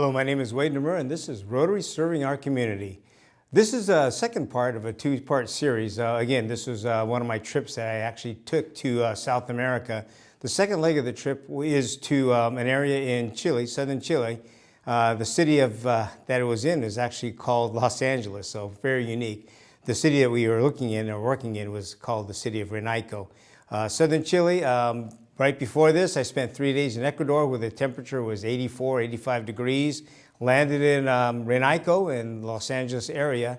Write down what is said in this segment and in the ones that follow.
Hello, my name is Wade Nemur, and this is Rotary Serving Our Community. This is a second part of a two-part series. Again, this was one of my trips that I actually took to South America. The second leg of the trip is to an area in Chile, southern Chile. The city of that it was in is actually called Los Angeles, so very unique. The city that we were looking in or working in was called the City of Renico. Southern Chile, right before this, I spent 3 days in Ecuador where the temperature was 84, 85 degrees. Landed in Renico in Los Angeles area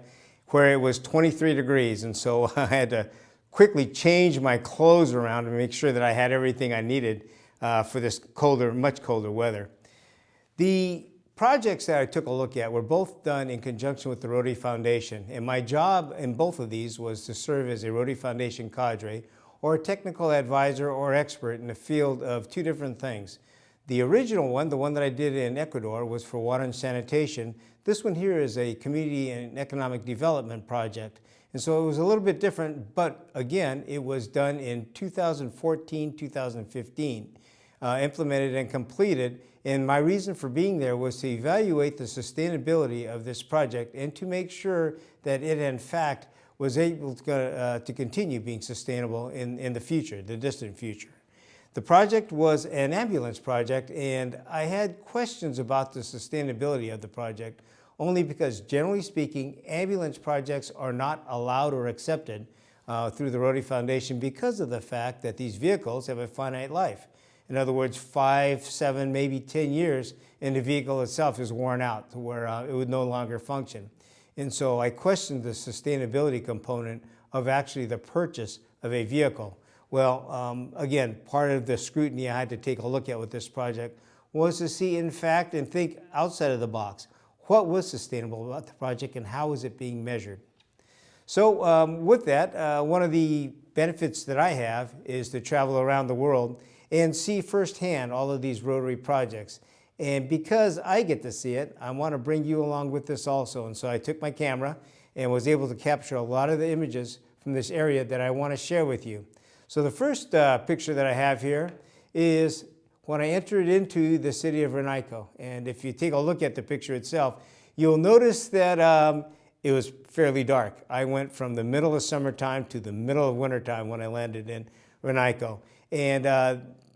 where it was 23 degrees. And so I had to quickly change my clothes around to make sure that I had everything I needed for this colder, much colder weather. The projects that I took a look at were both done in conjunction with the Rotary Foundation. And my job in both of these was to serve as a Rotary Foundation Cadre, or a technical advisor or expert in the field of two different things. The original one, the one that I did in Ecuador, was for water and sanitation. This one here is a community and economic development project. And so it was a little bit different, but again, it was done in 2014, 2015, implemented and completed. And my reason for being there was to evaluate the sustainability of this project and to make sure that it, in fact, was able to continue being sustainable in the future, the distant future. The project was an ambulance project, and I had questions about the sustainability of the project only because, generally speaking, ambulance projects are not allowed or accepted through the Rotary Foundation because of the fact that these vehicles have a finite life. In other words, 5, 7, maybe 10 years, and the vehicle itself is worn out to where it would no longer function. And so I questioned the sustainability component of actually the purchase of a vehicle. Well, again, part of the scrutiny I had to take a look at with this project was to see, in fact, and think outside of the box. What was sustainable about the project and how is it being measured? So with that, one of the benefits that I have is to travel around the world and see firsthand all of these Rotary projects. And because I get to see it, I want to bring you along with this also. And so I took my camera and was able to capture a lot of the images from this area that I want to share with you. So the first picture that I have here is when I entered into the city of Renico. And if you take a look at the picture itself, you'll notice that it was fairly dark. I went from the middle of summertime to the middle of wintertime when I landed in Renico. And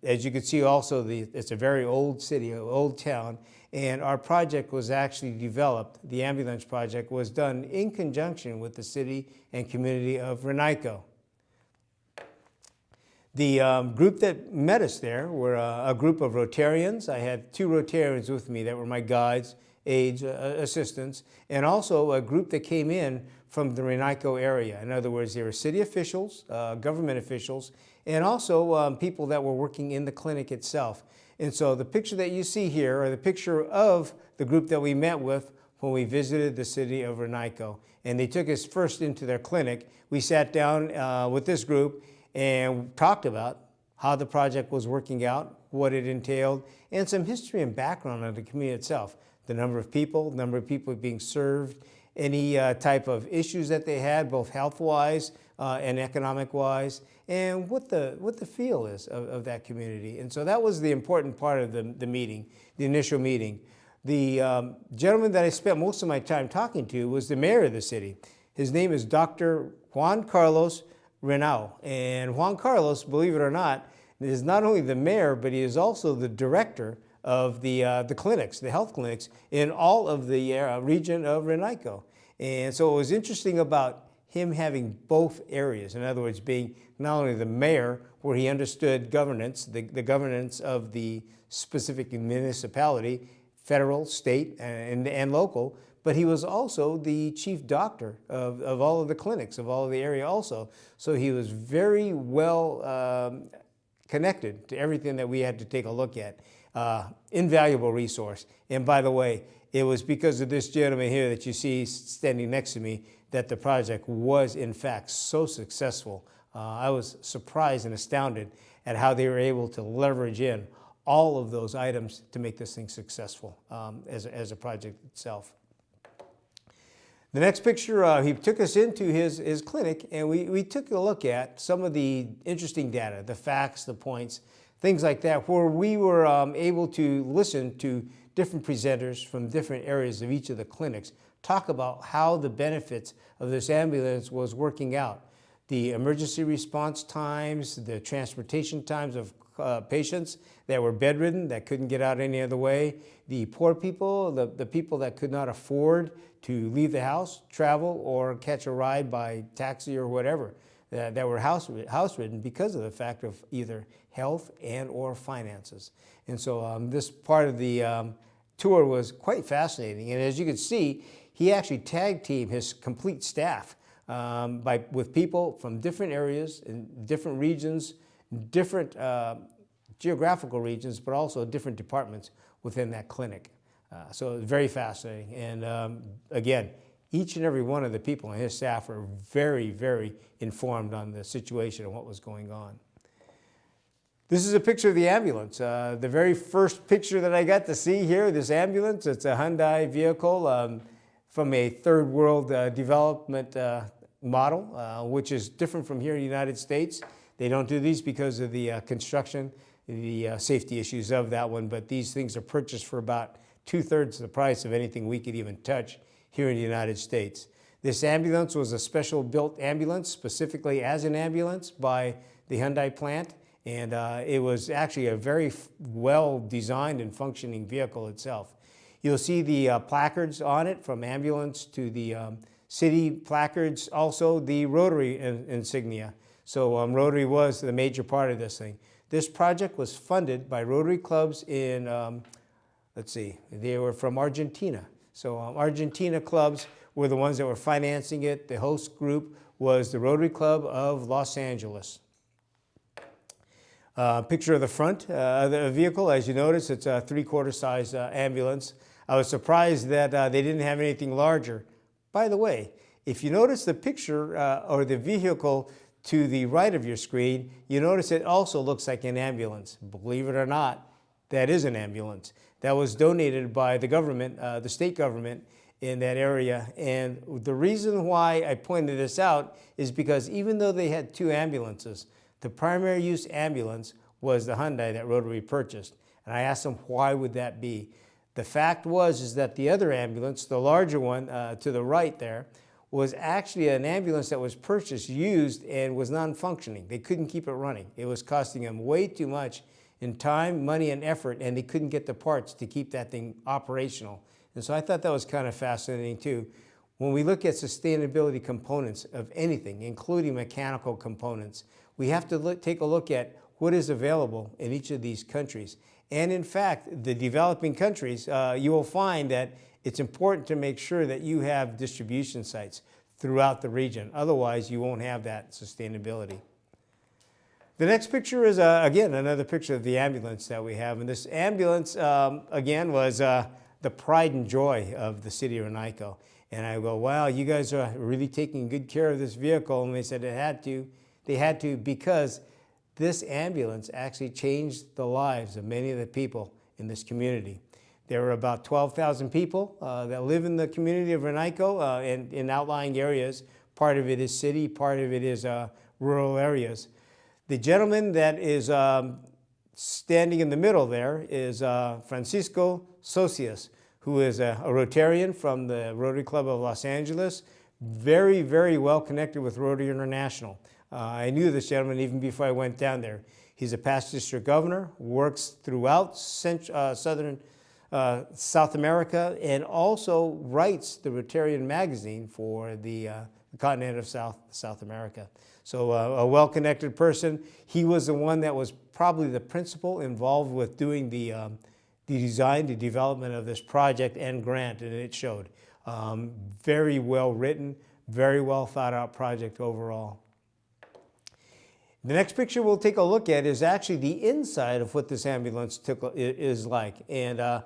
as you can see also, it's a very old city, an old town, and our project was actually developed, the ambulance project was done in conjunction with the city and community of Renico. The group that met us there were a group of Rotarians. I had 2 Rotarians with me that were my guides, aides, assistants, and also a group that came in from the Renico area. In other words, they were city officials, government officials, and also people that were working in the clinic itself. And so the picture that you see here are the picture of the group that we met with when we visited the city of Renico. And they took us first into their clinic. We sat down with this group and talked about how the project was working out, what it entailed, and some history and background of the community itself. The number of people being served, any type of issues that they had, both health-wise and economic-wise, and what the feel is of that community. And so that was the important part of the meeting, the initial meeting. The gentleman that I spent most of my time talking to was the mayor of the city. His name is Dr. Juan Carlos Renau. And Juan Carlos, believe it or not, is not only the mayor, but he is also the director of the clinics, the health clinics, in all of the region of Renico. And so it was interesting about him having both areas. In other words, being not only the mayor, where he understood governance, the governance of the specific municipality, federal, state, and local, but he was also the chief doctor of all of the clinics, of all of the area also. So he was very well connected to everything that we had to take a look at. Invaluable resource. And by the way, it was because of this gentleman here that you see standing next to me that the project was in fact so successful. I was surprised and astounded at how they were able to leverage in all of those items to make this thing successful as a project itself. The next picture, he took us into his clinic, and we took a look at some of the interesting data, the facts, the points, things like that, where we were able to listen to different presenters from different areas of each of the clinics talk about how the benefits of this ambulance was working out. The emergency response times, the transportation times of patients that were bedridden, that couldn't get out any other way, the poor people, the people that could not afford to leave the house, travel, or catch a ride by taxi or whatever, that were house-ridden because of the fact of either health and or finances. And so this part of the tour was quite fascinating. And as you can see, he actually tag teamed his complete staff with people from different areas and different regions, different geographical regions, but also different departments within that clinic. So it was very fascinating. And again, each and every one of the people on his staff were very, very informed on the situation and what was going on. This is a picture of the ambulance. The very first picture that I got to see here, this ambulance, it's a Hyundai vehicle from a third world development model, which is different from here in the United States. They don't do these because of the construction, the safety issues of that one, but these things are purchased for about 2/3 the price of anything we could even touch here in the United States. This ambulance was a special built ambulance, specifically as an ambulance by the Hyundai plant, and it was actually a very well designed and functioning vehicle itself. You'll see the placards on it, from ambulance to the city placards, also the Rotary insignia. So Rotary was the major part of this thing. This project was funded by Rotary clubs in, let's see, they were from Argentina. So Argentina clubs were the ones that were financing it. The host group was the Rotary Club of Los Angeles. Picture of the front of the vehicle. As you notice, it's a 3/4 size ambulance. I was surprised that they didn't have anything larger. By the way, if you notice the picture or the vehicle to the right of your screen, you notice it also looks like an ambulance. Believe it or not, that is an ambulance. That was donated by the government, the state government in that area. And the reason why I pointed this out is because even though they had 2 ambulances, the primary use ambulance was the Hyundai that Rotary purchased. And I asked them, why would that be? The fact is that the other ambulance, the larger one to the right there, was actually an ambulance that was purchased, used, and was non-functioning. They couldn't keep it running. It was costing them way too much in time, money, and effort, and they couldn't get the parts to keep that thing operational. And so I thought that was kind of fascinating too. When we look at sustainability components of anything, including mechanical components, we have to take a look at what is available in each of these countries. And in fact, the developing countries, you will find that it's important to make sure that you have distribution sites throughout the region. Otherwise, you won't have that sustainability. The next picture is, again, another picture of the ambulance that we have. And this ambulance, again, was the pride and joy of the City of Renico. And I go, wow, you guys are really taking good care of this vehicle. And they said it had to. They had to because this ambulance actually changed the lives of many of the people in this community. There were about 12,000 people that live in the community of Renico and in outlying areas. Part of it is city, part of it is rural areas. The gentleman that is standing in the middle there is Francisco Socias, who is a Rotarian from the Rotary Club of Los Angeles, very, very well connected with Rotary International. I knew this gentleman even before I went down there. He's a past district governor, works throughout South America, and also writes the Rotarian magazine for the continent of South America. So a well-connected person. He was the one that was probably the principal involved with doing the design, the development of this project and grant, and it showed. Very well written, very well thought out project overall. The next picture we'll take a look at is actually the inside of what this ambulance is like. And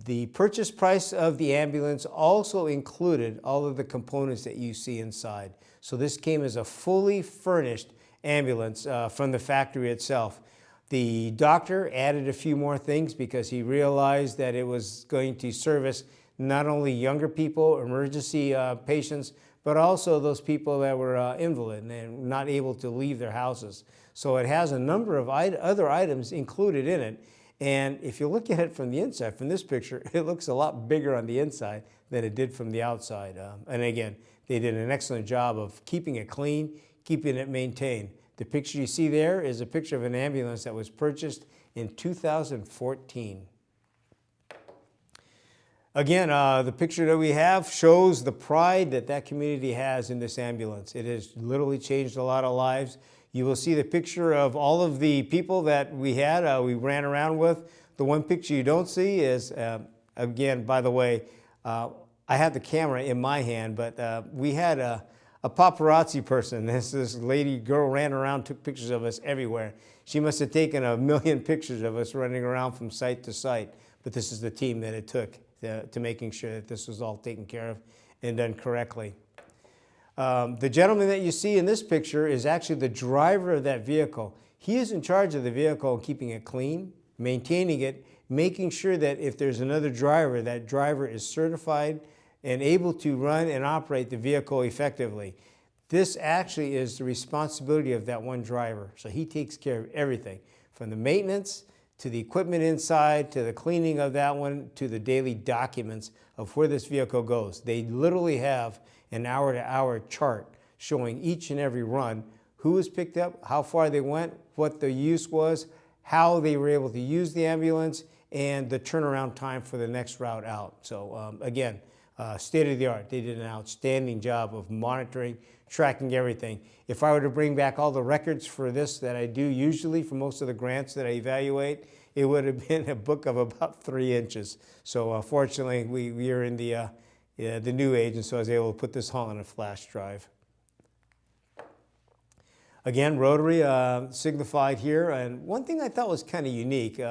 the purchase price of the ambulance also included all of the components that you see inside. So this came as a fully furnished ambulance from the factory itself. The doctor added a few more things because he realized that it was going to service not only younger people, emergency patients, but also those people that were invalid and not able to leave their houses. So it has a number of other items included in it. And if you look at it from the inside, from this picture, it looks a lot bigger on the inside than it did from the outside. And again, they did an excellent job of keeping it clean, keeping it maintained. The picture you see there is a picture of an ambulance that was purchased in 2014. Again, the picture that we have shows the pride that that community has in this ambulance. It has literally changed a lot of lives. You will see the picture of all of the people that we had, we ran around with. The one picture you don't see is, again, by the way, I have the camera in my hand, but we had a paparazzi person. This lady girl ran around, took pictures of us everywhere. She must have taken 1 million pictures of us running around from site to site. But this is the team that it took to making sure that this was all taken care of and done correctly. The gentleman that you see in this picture is actually the driver of that vehicle. He is in charge of the vehicle and keeping it clean, maintaining it, making sure that if there's another driver, that driver is certified and able to run and operate the vehicle effectively. This actually is the responsibility of that one driver. So he takes care of everything, from the maintenance to the equipment inside, to the cleaning of that one, to the daily documents of where this vehicle goes. They literally have an hour-to-hour chart showing each and every run, who was picked up, how far they went, what the use was, how they were able to use the ambulance, and the turnaround time for the next route out. So again, state of the art. They did an outstanding job of monitoring, tracking everything. If I were to bring back all the records for this that I do usually for most of the grants that I evaluate, it would have been a book of about 3 inches. So fortunately, we are in the new age, and so I was able to put this all on a flash drive. Again, Rotary signified here, and one thing I thought was kind of unique,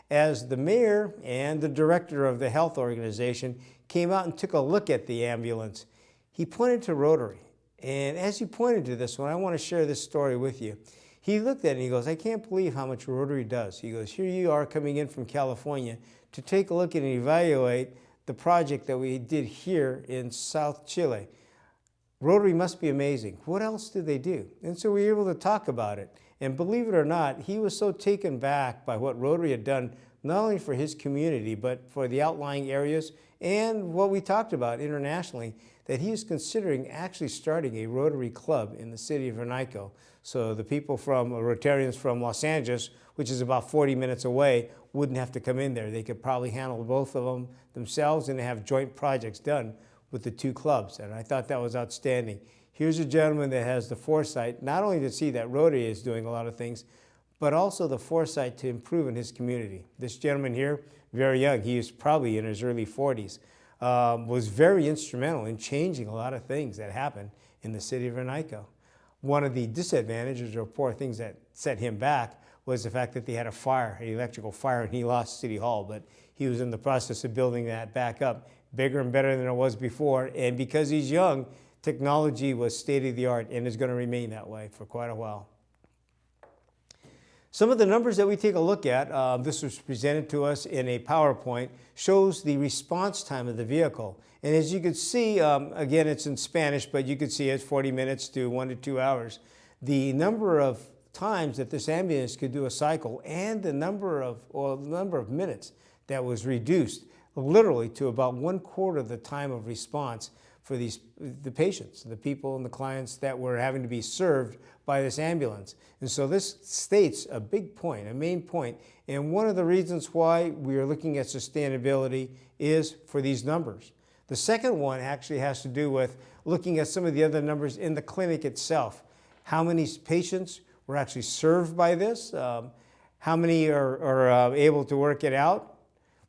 as the mayor and the director of the health organization came out and took a look at the ambulance, he pointed to Rotary. And as he pointed to this one, I want to share this story with you. He looked at it and he goes, I can't believe how much Rotary does. He goes, here you are coming in from California to take a look and evaluate the project that we did here in South Chile. Rotary must be amazing. What else do they do? And so we were able to talk about it. And believe it or not, he was so taken back by what Rotary had done, not only for his community, but for the outlying areas and what we talked about internationally, that he is considering actually starting a Rotary club in the city of Renico. So the people from Rotarians from Los Angeles, which is about 40 minutes away, wouldn't have to come in there. They could probably handle both of them themselves and have joint projects done with the 2 clubs. And I thought that was outstanding. Here's a gentleman that has the foresight, not only to see that Rotary is doing a lot of things, but also the foresight to improve in his community. This gentleman here, very young, he is probably in his early 40s, was very instrumental in changing a lot of things that happened in the city of Renico. One of the disadvantages or poor things that set him back was the fact that they had a fire, an electrical fire, and he lost City Hall, but he was in the process of building that back up, bigger and better than it was before, and because he's young, technology was state-of-the-art and is going to remain that way for quite a while. Some of the numbers that we take a look at, this was presented to us in a PowerPoint, shows the response time of the vehicle. And as you can see, again, it's in Spanish, but you can see it's 40 minutes to 1 to 2 hours. The number of times that this ambulance could do a cycle and the number of minutes that was reduced literally to about 1/4 of the time of response for the patients, the people and the clients that were having to be served by this ambulance. And so this states a big point, a main point, and one of the reasons why we are looking at sustainability is for these numbers. The second one actually has to do with looking at some of the other numbers in the clinic itself. How many patients were actually served by this? How many are able to work it out?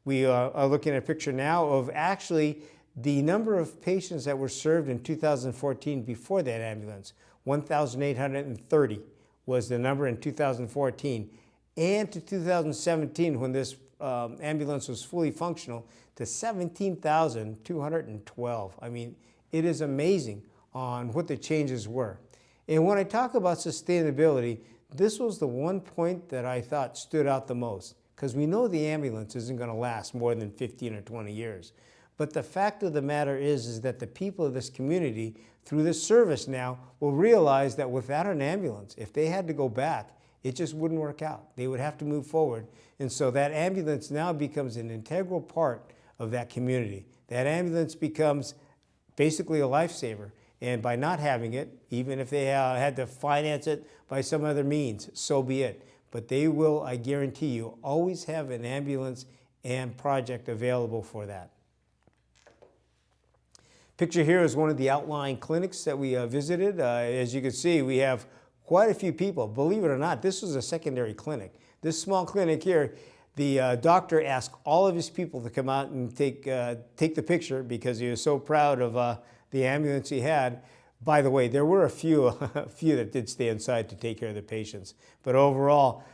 We are looking at a picture now of actually the number of patients that were served in 2014 before that ambulance. 1,830 was the number in 2014. And to 2017, when this ambulance was fully functional, to 17,212. I mean, it is amazing on what the changes were. And when I talk about sustainability, this was the one point that I thought stood out the most, because we know the ambulance isn't going to last more than 15 or 20 years. But the fact of the matter is that the people of this community, through this service now, will realize that without an ambulance, if they had to go back It just wouldn't work out. They would have to move forward. And so that ambulance now becomes an integral part of that community. That ambulance becomes basically a lifesaver. And by not having it, even if they had to finance it by some other means, so be it. But they will, I guarantee you, always have an ambulance and project available for that. Picture here is one of the outlying clinics that we visited. As you can see, we have quite a few people. Believe it or not, this was a secondary clinic. This small clinic here, the doctor asked all of his people to come out and take the picture because he was so proud of the ambulance he had. By the way, there were a few that did stay inside to take care of the patients. But overall,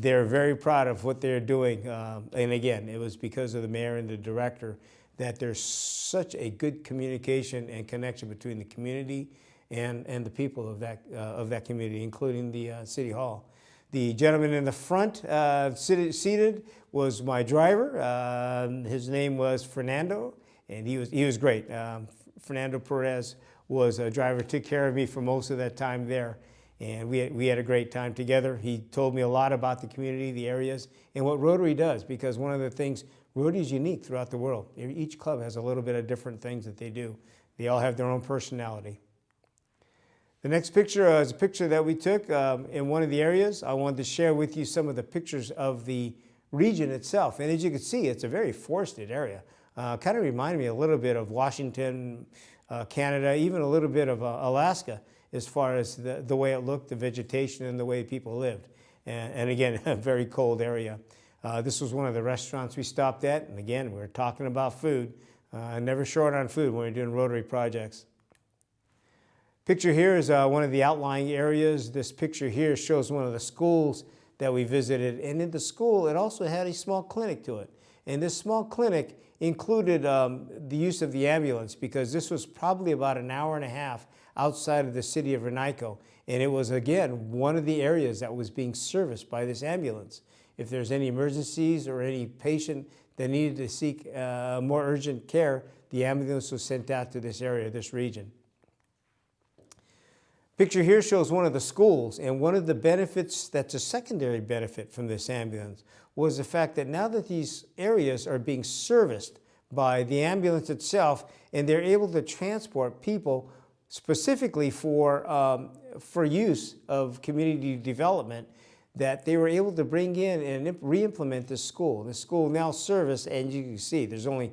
they're very proud of what they're doing. And again, it was because of the mayor and the director that there's such a good communication and connection between the community and the people of that community, including the City Hall. The gentleman in the front seated was my driver. His name was Fernando, and he was great. Fernando Perez was a driver, took care of me for most of that time there. And we had a great time together. He told me a lot about the community, the areas, and what Rotary does, because one of the things, Rotary is unique throughout the world. Each club has a little bit of different things that they do. They all have their own personality. The next picture is a picture that we took in one of the areas. I wanted to share with you some of the pictures of the region itself. And as you can see, it's a very forested area. Kind of reminded me a little bit of Washington, Canada, even a little bit of Alaska, as far as the way it looked, the vegetation, and the way people lived. And again, a very cold area. This was one of the restaurants we stopped at. And again, we were talking about food. Never short on food when we're doing Rotary projects. Picture here is one of the outlying areas. This picture here shows one of the schools that we visited. And in the school, it also had a small clinic to it. And this small clinic included the use of the ambulance, because this was probably about an hour and a half outside of the city of Renico. And it was, again, one of the areas that was being serviced by this ambulance. If there's any emergencies or any patient that needed to seek more urgent care, the ambulance was sent out to this area, this region. Picture here shows one of the schools, and one of the benefits that's a secondary benefit from this ambulance was the fact that now that these areas are being serviced by the ambulance itself, and they're able to transport people specifically for use of community development, that they were able to bring in and re-implement this school. The school now services, and you can see there's only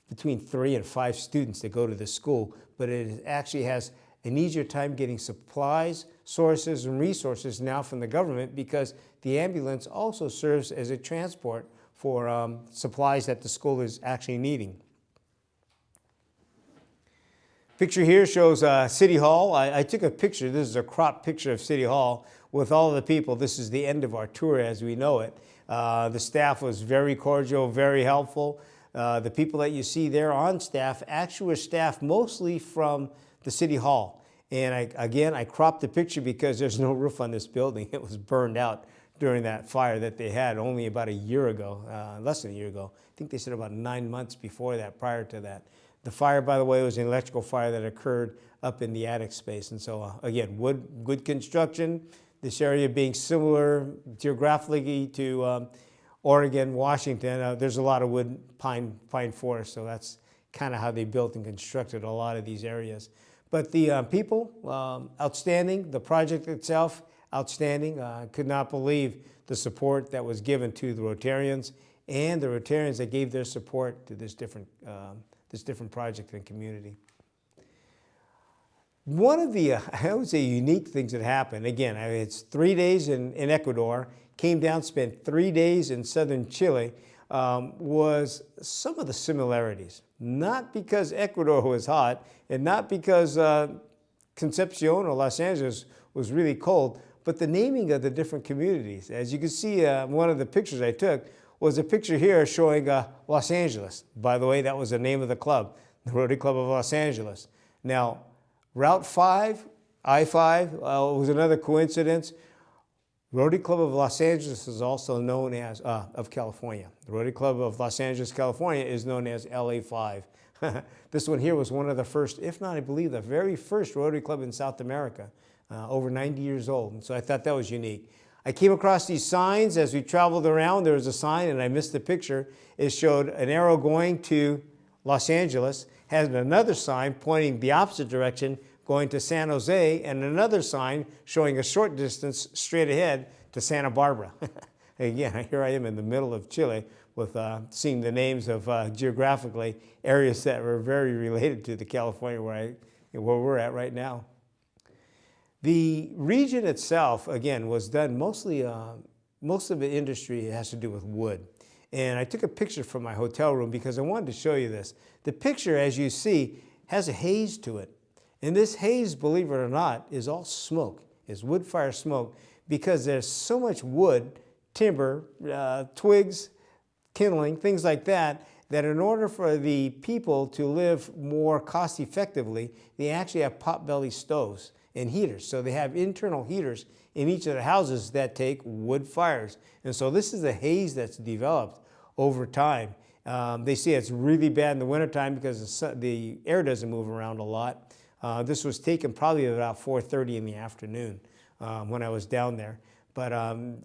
between 3 and 5 students that go to the school, but it actually has an easier time getting supplies, sources, and resources now from the government, because the ambulance also serves as a transport for supplies that the school is actually needing. Picture here shows City Hall. I took a picture, this is a cropped picture of City Hall with all of the people. This is the end of our tour as we know it. The staff was very cordial, very helpful. The people that you see there on staff actually were staff mostly from the City Hall. And I cropped the picture because there's no roof on this building. It was burned out during that fire that they had only about a year ago, less than a year ago. I think they said about 9 months before that, prior to that. The fire, by the way, was an electrical fire that occurred up in the attic space. And so, again, wood construction, this area being similar geographically to Oregon, Washington. There's a lot of wood, pine forest, so that's kind of how they built and constructed a lot of these areas. But the people, outstanding. The project itself, outstanding. Could not believe the support that was given to the Rotarians and the Rotarians that gave their support to this different project and community. One of the, I would say, unique things that happened, again, it's 3 days in Ecuador, came down, spent 3 days in southern Chile, was some of the similarities. Not because Ecuador was hot, and not because Concepcion or Los Angeles was really cold, but the naming of the different communities. As you can see, one of the pictures I took was a picture here showing Los Angeles. By the way, that was the name of the club, the Rotary Club of Los Angeles. Now, Route 5, I-5 was another coincidence. Rotary Club of Los Angeles is also known as, of California. The Rotary Club of Los Angeles, California is known as LA5. This one here was one of the first, if not, I believe, the very first Rotary Club in South America, over 90 years old. And so I thought that was unique. I came across these signs as we traveled around. There was a sign, and I missed the picture. It showed an arrow going to Los Angeles, has another sign pointing the opposite direction going to San Jose, and another sign showing a short distance straight ahead to Santa Barbara. Again, here I am in the middle of Chile with seeing the names of geographically areas that were very related to the California where we're at right now. The region itself, again, was done mostly, most of the industry has to do with wood. And I took a picture from my hotel room because I wanted to show you this. The picture, as you see, has a haze to it. And this haze, believe it or not, is all smoke, is wood fire smoke, because there's so much wood, timber, twigs, kindling, things like that, that in order for the people to live more cost effectively, they actually have pot-belly stoves and heaters. So they have internal heaters in each of the houses that take wood fires. And so this is a haze that's developed over time. They say it's really bad in the wintertime because the air doesn't move around a lot. This was taken probably about 4:30 in the afternoon when I was down there. But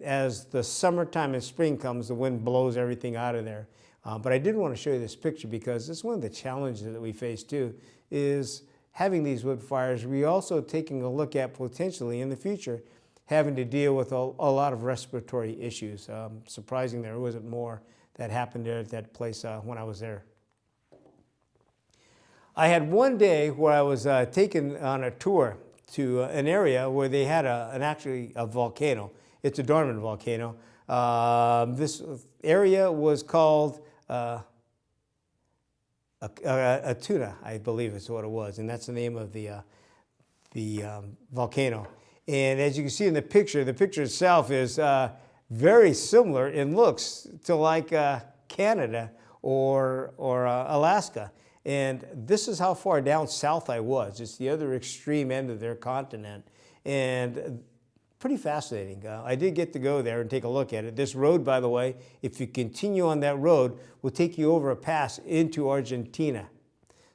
as the summertime and spring comes, the wind blows everything out of there. But I did want to show you this picture because it's one of the challenges that we face too, is having these wood fires. We also taking a look at potentially in the future having to deal with a lot of respiratory issues. Surprising there wasn't more that happened there at that place when I was there. I had one day where I was taken on a tour to an area where they had actually a volcano. It's a dormant volcano. This area was called Tuna, I believe is what it was, and that's the name of the volcano. And as you can see in the picture itself is very similar in looks to like Canada or Alaska. And this is how far down south I was. It's the other extreme end of their continent. And pretty fascinating. I did get to go there and take a look at it. This road, by the way, if you continue on that road, will take you over a pass into Argentina.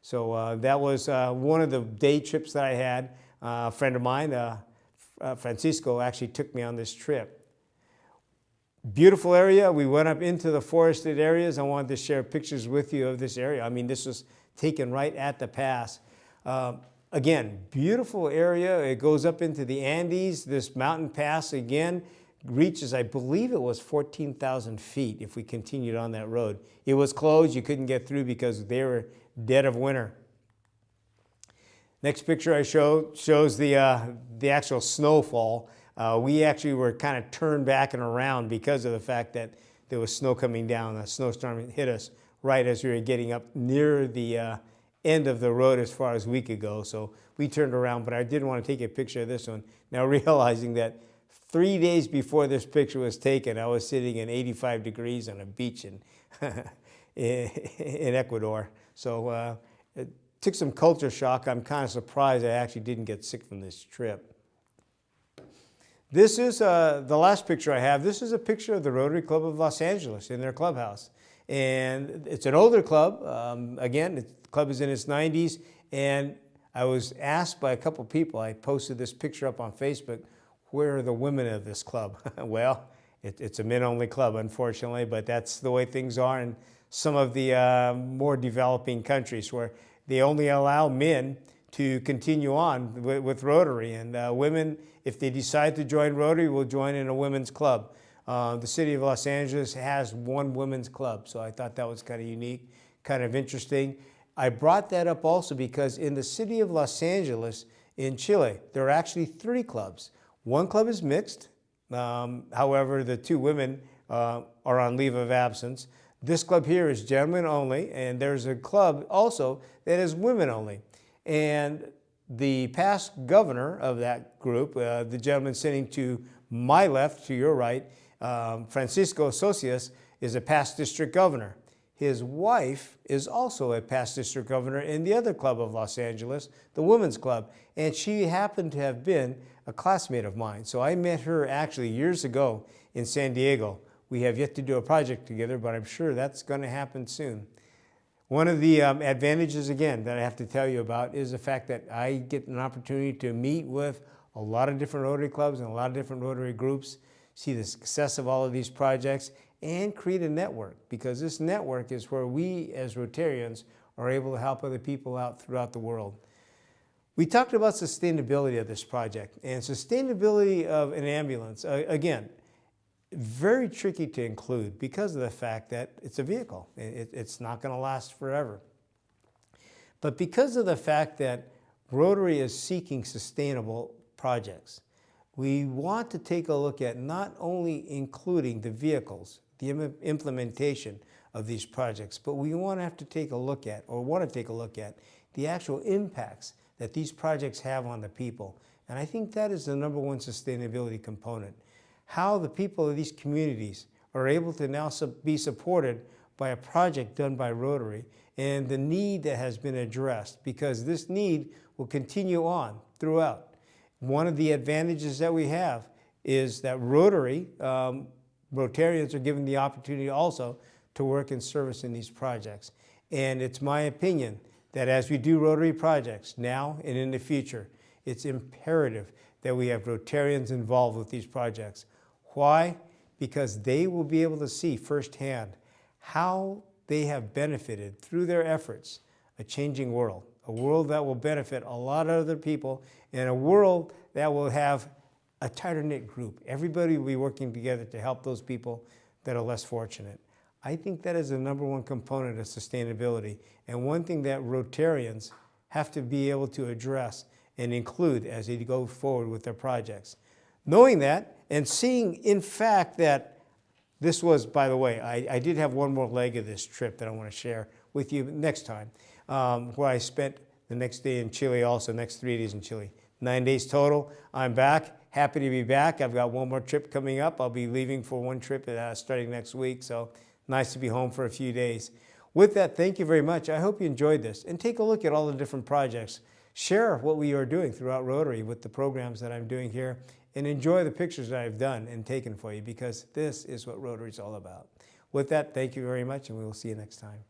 So that was one of the day trips that I had. A friend of mine, Francisco, actually took me on this trip. Beautiful area. We went up into the forested areas. I wanted to share pictures with you of this area. I mean, this was taken right at the pass. Again, beautiful area. It goes up into the Andes. This mountain pass, again, reaches, I believe it was 14,000 feet if we continued on that road. It was closed. You couldn't get through because they were dead of winter. Next picture I shows the actual snowfall. We actually were kind of turned back and around because of the fact that there was snow coming down. A snowstorm hit us right as we were getting up near the end of the road as far as we could go. So we turned around, but I did want to take a picture of this one. Now realizing that 3 days before this picture was taken, I was sitting in 85 degrees on a beach in Ecuador. So it took some culture shock. I'm kind of surprised I actually didn't get sick from this trip. This is the last picture I have. This is a picture of the Rotary Club of Los Angeles in their clubhouse. And it's an older club. Again, the club is in its 90s. And I was asked by a couple people, I posted this picture up on Facebook, where are the women of this club? Well, it's a men-only club, unfortunately, but that's the way things are in some of the more developing countries where they only allow men to continue on with Rotary. And women, if they decide to join Rotary, will join in a women's club. The City of Los Angeles has one women's club, so I thought that was kind of unique, kind of interesting. I brought that up also because in the City of Los Angeles in Chile, there are actually 3 clubs. One club is mixed. However, the 2 women are on leave of absence. This club here is gentlemen only, and there's a club also that is women only. And the past governor of that group, the gentleman sitting to my left, to your right, Francisco Socias, is a past district governor. His wife is also a past district governor in the other club of Los Angeles, the Women's Club, and she happened to have been a classmate of mine. So I met her actually years ago in San Diego. We have yet to do a project together, but I'm sure that's going to happen soon. One of the advantages, again, that I have to tell you about is the fact that I get an opportunity to meet with a lot of different Rotary clubs and a lot of different Rotary groups see the success of all of these projects, and create a network, because this network is where we as Rotarians are able to help other people out throughout the world. We talked about sustainability of this project, and sustainability of an ambulance, again, very tricky to include because of the fact that it's a vehicle. It's not going to last forever. But because of the fact that Rotary is seeking sustainable projects, we want to take a look at not only including the vehicles, the implementation of these projects, but we want to have to take a look at, or want to take a look at, the actual impacts that these projects have on the people. And I think that is the number one sustainability component. How the people of these communities are able to now be supported by a project done by Rotary, and the need that has been addressed, because this need will continue on throughout. One of the advantages that we have is that Rotary, Rotarians are given the opportunity also to work in service in these projects. And it's my opinion that as we do Rotary projects now and in the future, it's imperative that we have Rotarians involved with these projects. Why? Because they will be able to see firsthand how they have benefited through their efforts a changing world, a world that will benefit a lot of other people, and a world that will have a tighter-knit group. Everybody will be working together to help those people that are less fortunate. I think that is the number one component of sustainability, and one thing that Rotarians have to be able to address and include as they go forward with their projects. Knowing that and seeing, in fact, that this was, by the way, I did have one more leg of this trip that I want to share with you next time, where I spent the next day in Chile also, next 3 days in Chile. 9 days total. I'm back, happy to be back. I've got one more trip coming up. I'll be leaving for one trip starting next week, so nice to be home for a few days. With that, thank you very much. I hope you enjoyed this, and take a look at all the different projects. Share what we are doing throughout Rotary with the programs that I'm doing here, and enjoy the pictures that I've done and taken for you, because this is what Rotary is all about. With that, thank you very much, and we will see you next time.